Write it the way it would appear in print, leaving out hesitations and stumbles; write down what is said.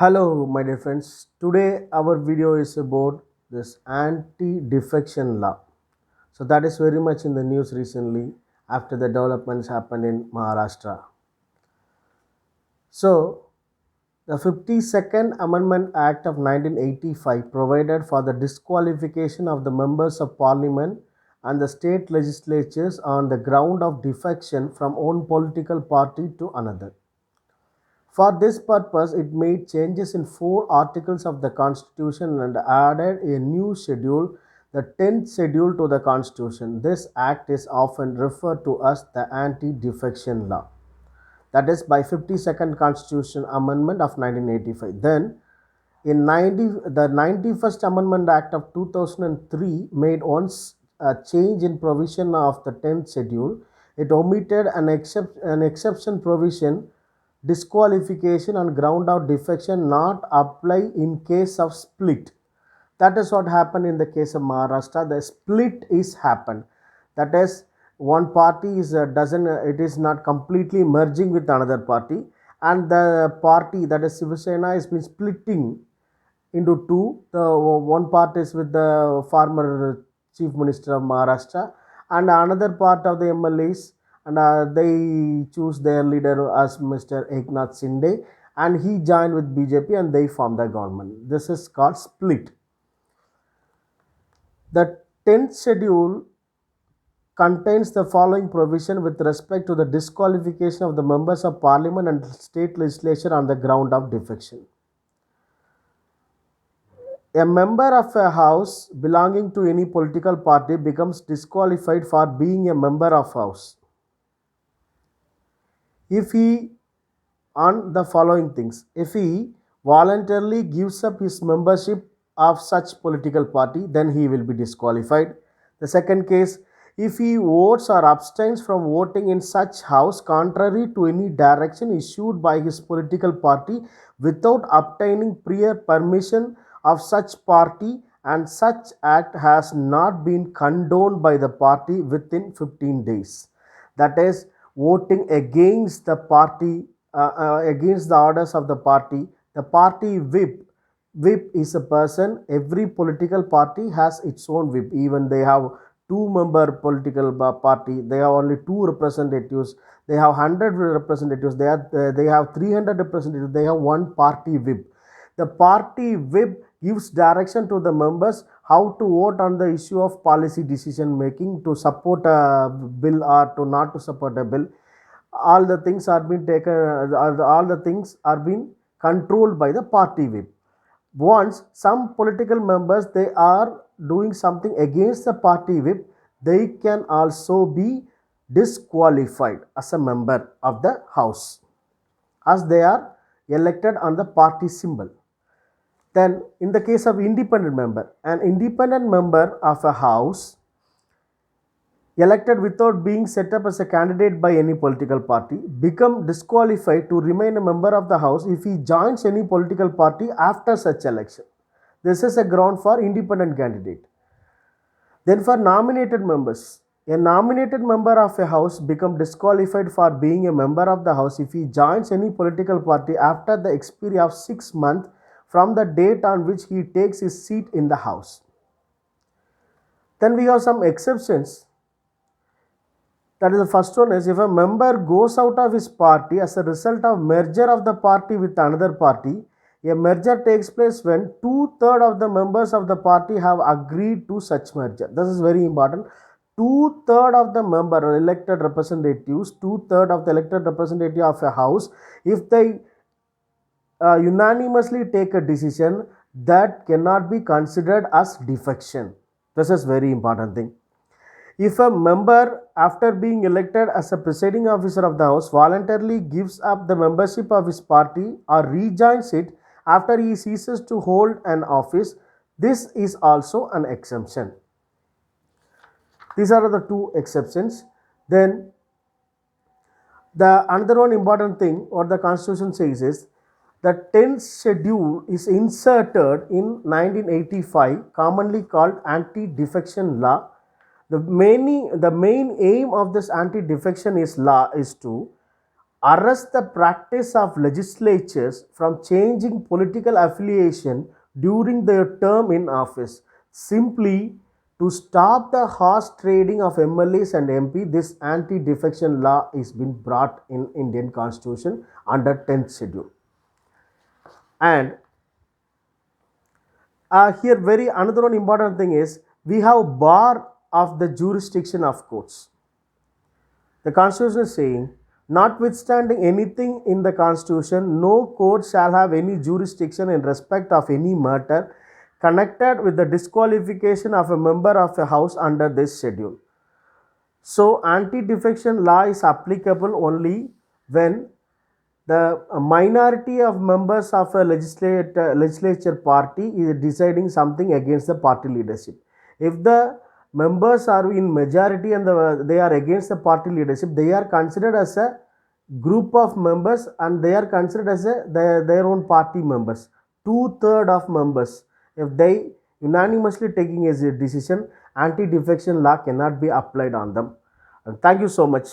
Hello, my dear friends. Today, our video is about this anti-defection law. So, that is very much in the news recently after the developments happened in Maharashtra. So, the 52nd Amendment Act of 1985 provided for the disqualification of the members of parliament and the state legislatures on the ground of defection from one political party to another. For this purpose, it made changes in four articles of the Constitution and added a new schedule, the 10th schedule, to the Constitution. This act is often referred to as the Anti-Defection Law. That is by 52nd Constitution Amendment of 1985. Then, the 91st Amendment Act of 2003 made once a change in provision of the 10th schedule. It omitted an exception provision, disqualification on ground of defection not apply in case of split. That is what happened in the case of Maharashtra. The split is happened. That is, one party is doesn't it is not completely merging with another party, and the party, that is Shiv Sena, has been splitting into two. The one part is with the former chief minister of Maharashtra, and another part of the MLAs, and they choose their leader as Mr. Eknath Shinde, and he joined with BJP and they formed the government. This is called split. The 10th schedule contains the following provision with respect to the disqualification of the members of parliament and state legislature on the ground of defection. A member of a house belonging to any political party becomes disqualified for being a member of house if he on the following things: if he voluntarily gives up his membership of such political party, then he will be disqualified. The second case, if he votes or abstains from voting in such house contrary to any direction issued by his political party without obtaining prior permission of such party, and such act has not been condoned by the party within 15 days. That is, voting against the party, against the orders of the party. The party whip is a person. Every political party has its own whip. Even they have two-member political party, they have only two representatives. They have 100 representatives. They have 300 representatives. They have one party whip. The party whip gives direction to the members how to vote on the issue of policy decision making, to support a bill or to not to support a bill. All the things are being taken, all the things are being controlled by the party whip. Once some political members, they are doing something against the party whip, they can also be disqualified as a member of the house, as they are elected on the party symbol. Then, in the case of independent member, an independent member of a house elected without being set up as a candidate by any political party become disqualified to remain a member of the house if he joins any political party after such election. This is a ground for independent candidate. Then, for nominated members, a nominated member of a house become disqualified for being a member of the house if he joins any political party after the expiry of 6 months from the date on which he takes his seat in the house. Then we have some exceptions. That is, the first one is, if a member goes out of his party as a result of merger of the party with another party. A merger takes place when 2/3 of the members of the party have agreed to such merger. This is very important. 2/3 of the member elected representatives, 2/3 of the elected representative of a house, if they unanimously take a decision, that cannot be considered as defection. This is very important thing. If a member, after being elected as a presiding officer of the house, voluntarily gives up the membership of his party or rejoins it after he ceases to hold an office, this is also an exemption. These are the two exceptions. Then the another one important thing what the Constitution says is, the 10th schedule is inserted in 1985, commonly called anti-defection law. The main aim of this anti-defection law is to arrest the practice of legislatures from changing political affiliation during their term in office. Simply to stop the horse trading of MLAs and MP, this anti-defection law is been brought in Indian Constitution under 10th schedule. And here very another one important thing is we have bar of the jurisdiction of courts. The Constitution is saying, notwithstanding anything in the Constitution, no court shall have any jurisdiction in respect of any matter connected with the disqualification of a member of a house under this schedule. So, anti-defection law is applicable only when the minority of members of a legislature party is deciding something against the party leadership. If the members are in majority and they are against the party leadership, they are considered as a group of members and they are considered as their own party members. 2/3 of members, if they unanimously taking a decision, anti-defection law cannot be applied on them. And thank you so much.